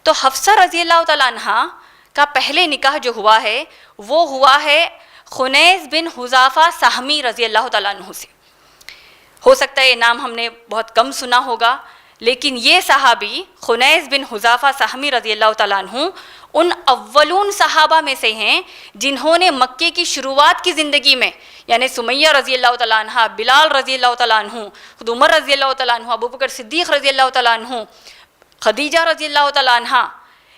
تو حفصہ رضی اللہ تعالیٰ عنہ کا پہلے نکاح جو ہوا ہے وہ ہوا ہے خنیس بن حذافہ سہمی رضی اللہ تعالیٰ عنہ سے. ہو سکتا ہے یہ نام ہم نے بہت کم سنا ہوگا، لیکن یہ صحابی خنیس بن حذافہ سہمی رضی اللہ تعالیٰ عنہ ان اولون صحابہ میں سے ہیں جنہوں نے مکے کی شروعات کی زندگی میں، یعنی سمیہ رضی اللہ تعالیٰ عنہ، بلال رضی اللہ تعالیٰ عنہ، خود عمر رضی اللہ تعالیٰ عنہ، ابوبکر صدیق رضی اللہ تعالیٰ عنہ، خدیجہ رضی اللہ تعالیٰ عنہ،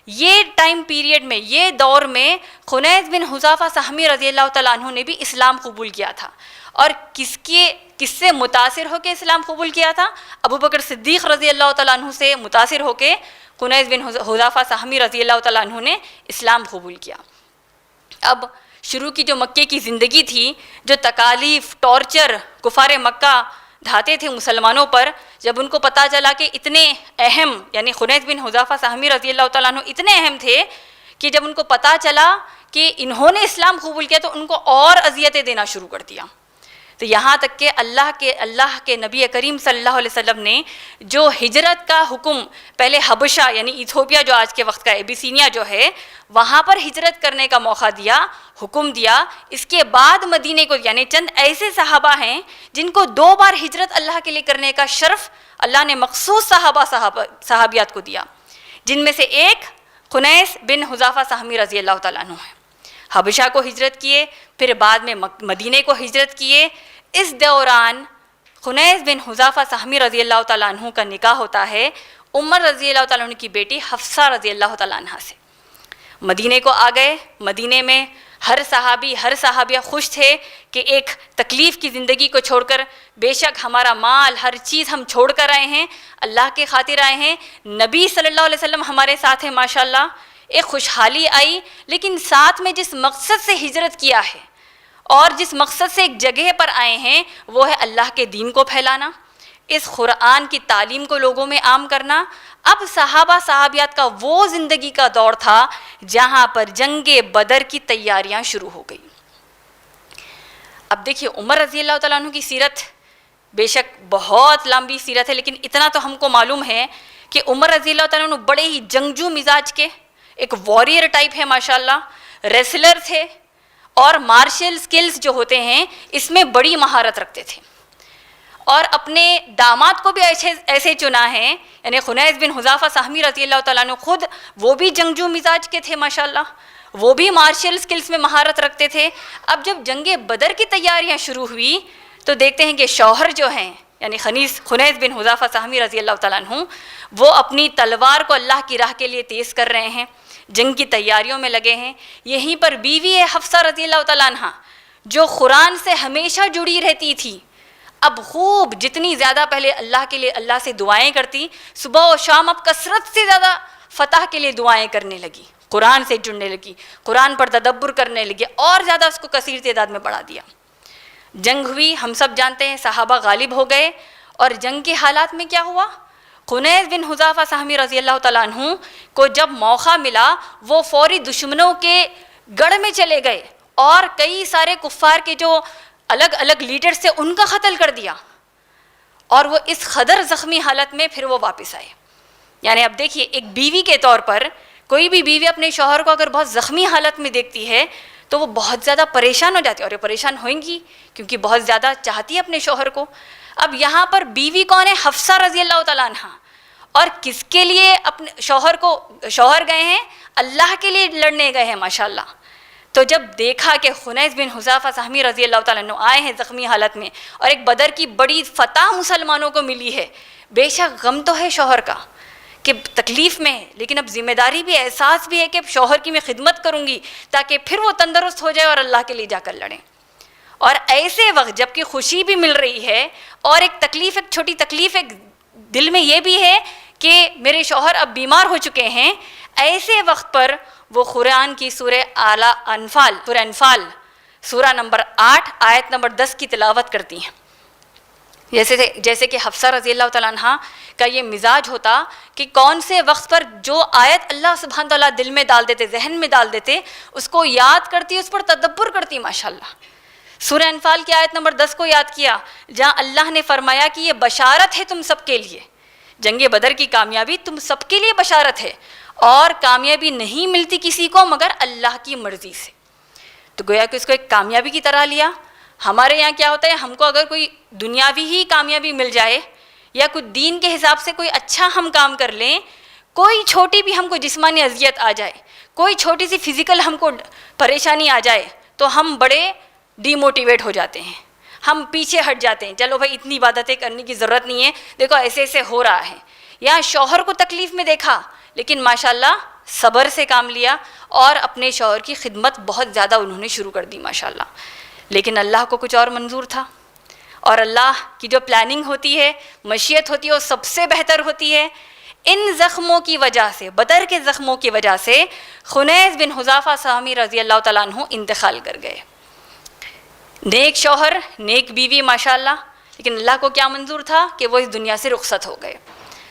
یہ ٹائم پیریڈ میں، یہ دور میں خنیس بن حذافہ سہمی رضی اللہ تعالیٰ عنہ نے بھی اسلام قبول کیا تھا. اور کس سے متاثر ہو کے اسلام قبول کیا تھا؟ ابوبکر صدیق رضی اللہ تعالیٰ عنہ سے متاثر ہو کے خنیس بن حذافہ سہمی رضی اللہ تعالیٰ عنہ نے اسلام قبول کیا. اب شروع کی جو مکے کی زندگی تھی، جو تکالیف، ٹارچر کفار مکہ ڈھاتے تھے مسلمانوں پر، جب ان کو پتہ چلا کہ اتنے اہم، یعنی خنیس بن حذافہ سہمی رضی اللہ تعالیٰ عنہ اتنے اہم تھے کہ جب ان کو پتہ چلا کہ انہوں نے اسلام قبول کیا تو ان کو اور اذیتیں دینا شروع کر دیا. تو یہاں تک کہ اللہ کے نبی کریم صلی اللہ علیہ وسلم نے جو ہجرت کا حکم پہلے حبشہ یعنی ایتھوپیا جو آج کے وقت کا ایبیسینیا جو ہے وہاں پر ہجرت کرنے کا موقع دیا، حکم دیا. اس کے بعد مدینے کو، یعنی چند ایسے صحابہ ہیں جن کو 2 بار ہجرت اللہ کے لیے کرنے کا شرف اللہ نے مخصوص صحابیات کو دیا، جن میں سے ایک خنیس بن حذافہ سہمی رضی اللہ تعالیٰ عنہ ہے. حبشہ کو ہجرت کیے، پھر بعد میں مدینے کو ہجرت کیے. اس دوران خنیس بن حذافہ سہمی رضی اللہ تعالیٰ عنہ کا نکاح ہوتا ہے عمر رضی اللہ تعالیٰ عنہ کی بیٹی حفصہ رضی اللہ تعالیٰ عنہ سے. مدینے کو آ گئے. مدینے میں ہر صحابی، ہر صحابیہ خوش تھے کہ ایک تکلیف کی زندگی کو چھوڑ کر، بے شک ہمارا مال، ہر چیز ہم چھوڑ کر آئے ہیں، اللہ کے خاطر آئے ہیں، نبی صلی اللہ علیہ وسلم ہمارے ساتھ ہیں ماشاءاللہ. ایک خوشحالی آئی، لیکن ساتھ میں جس مقصد سے ہجرت کیا ہے اور جس مقصد سے ایک جگہ پر آئے ہیں وہ ہے اللہ کے دین کو پھیلانا، اس قرآن کی تعلیم کو لوگوں میں عام کرنا. اب صحابہ صحابیات کا وہ زندگی کا دور تھا جہاں پر جنگ بدر کی تیاریاں شروع ہو گئی. اب دیکھیے عمر رضی اللہ تعالیٰ عنہ کی سیرت بے شک بہت لمبی سیرت ہے، لیکن اتنا تو ہم کو معلوم ہے کہ عمر رضی اللہ تعالیٰ عنہ بڑے ہی جنگجو مزاج کے، ایک واریر ٹائپ ہے ماشاءاللہ، ریسلر تھے اور مارشل سکلز جو ہوتے ہیں اس میں بڑی مہارت رکھتے تھے. اور اپنے داماد کو بھی ایسے چنا ہے، یعنی خنیس بن حذافہ سہمی رضی اللہ تعالیٰ عنہ خود وہ بھی جنگجو مزاج کے تھے ماشاءاللہ، وہ بھی مارشل سکلز میں مہارت رکھتے تھے. اب جب جنگ بدر کی تیاریاں شروع ہوئی تو دیکھتے ہیں کہ شوہر جو ہیں یعنی خنیس بن حذافہ سہمی رضی اللہ تعالیٰ عنہ وہ اپنی تلوار کو اللہ کی راہ کے لیے تیز کر رہے ہیں، جنگ کی تیاریوں میں لگے ہیں. یہیں پر بیوی ہے حفصہ رضی اللہ تعالیٰ عنہ جو قرآن سے ہمیشہ جڑی رہتی تھی. اب خوب جتنی زیادہ پہلے اللہ کے لیے اللہ سے دعائیں کرتی، صبح و شام اب کثرت سے زیادہ فتح کے لیے دعائیں کرنے لگی، قرآن سے جڑنے لگی، قرآن پر تدبر کرنے لگی، اور زیادہ اس کو کثیر تعداد میں بڑھا دیا. جنگ ہوئی، ہم سب جانتے ہیں صحابہ غالب ہو گئے. اور جنگ کے حالات میں کیا ہوا؟ خنیس بن حذافہ سہمی رضی اللہ تعالیٰ عنہ کو جب موقع ملا وہ فوری دشمنوں کے گڑھ میں چلے گئے اور کئی سارے کفار کے جو الگ الگ لیڈرز تھے ان کا قتل کر دیا، اور وہ اس قدر زخمی حالت میں پھر وہ واپس آئے. یعنی اب دیکھیے ایک بیوی کے طور پر کوئی بھی بیوی اپنے شوہر کو اگر بہت زخمی حالت میں دیکھتی ہے تو وہ بہت زیادہ پریشان ہو جاتی ہے، اور یہ پریشان ہوئیں گی کیونکہ بہت زیادہ چاہتی ہے اپنے شوہر کو. اب یہاں پر بیوی کون ہے؟ حفصہ رضی اللہ تعالیٰ عنہ. اور کس کے لیے اپنے شوہر گئے ہیں؟ اللہ کے لیے لڑنے گئے ہیں ماشاءاللہ. تو جب دیکھا کہ خنیس بن حذافہ سہمی رضی اللہ تعالیٰ عنہ آئے ہیں زخمی حالت میں اور ایک بدر کی بڑی فتح مسلمانوں کو ملی ہے، بے شک غم تو ہے شوہر کا کہ تکلیف میں ہے، لیکن اب ذمہ داری بھی، احساس بھی ہے کہ شوہر کی میں خدمت کروں گی تاکہ پھر وہ تندرست ہو جائے اور اللہ کے لیے جا کر لڑیں. اور ایسے وقت جب کہ خوشی بھی مل رہی ہے اور ایک تکلیف، ایک چھوٹی تکلیف ایک دل میں یہ بھی ہے کہ میرے شوہر اب بیمار ہو چکے ہیں، ایسے وقت پر وہ قرآن کی سورہ انفال سورہ نمبر 8 آیت نمبر 10 کی تلاوت کرتی ہیں. جیسے کہ حفصہ رضی اللہ تعالیٰ عنہ کا یہ مزاج ہوتا کہ کون سے وقت پر جو آیت اللہ سبحانہ تعالیٰ دل میں ڈال دیتے، ذہن میں ڈال دیتے، اس کو یاد کرتی، اس پر تدبر کرتی ماشاءاللہ. سورہ انفال کی آیت نمبر 10 کو یاد کیا جہاں اللہ نے فرمایا کہ یہ بشارت ہے تم سب کے لیے، جنگ بدر کی کامیابی تم سب کے لیے بشارت ہے، اور کامیابی نہیں ملتی کسی کو مگر اللہ کی مرضی سے. تو گویا کہ اس کو ایک کامیابی کی طرح لیا. ہمارے یہاں کیا ہوتا ہے, ہم کو اگر کوئی دنیاوی ہی کامیابی مل جائے یا کچھ دین کے حساب سے کوئی اچھا ہم کام کر لیں, کوئی چھوٹی بھی ہم کو جسمانی اذیت آ جائے, کوئی چھوٹی سی فزیکل ہم کو پریشانی آ جائے, تو ہم بڑے ڈی موٹیویٹ ہو جاتے ہیں, ہم پیچھے ہٹ جاتے ہیں, چلو بھائی اتنی عبادتیں کرنے کی ضرورت نہیں ہے, دیکھو ایسے ایسے ہو رہا ہے. یا شوہر کو تکلیف میں دیکھا لیکن ماشاءاللہ صبر سے کام لیا اور اپنے شوہر کی خدمت بہت زیادہ انہوں نے شروع کر دی ماشاءاللہ. لیکن اللہ کو کچھ اور منظور تھا, اور اللہ کی جو پلاننگ ہوتی ہے, مشیت ہوتی ہے, وہ سب سے بہتر ہوتی ہے. ان زخموں کی وجہ سے, بدر کے زخموں کی وجہ سے خنیس بن حذافہ سہمی رضی اللہ تعالیٰ عنہ انتقال کر گئے. نیک شوہر, نیک بیوی ماشاءاللہ, لیکن اللہ کو کیا منظور تھا کہ وہ اس دنیا سے رخصت ہو گئے.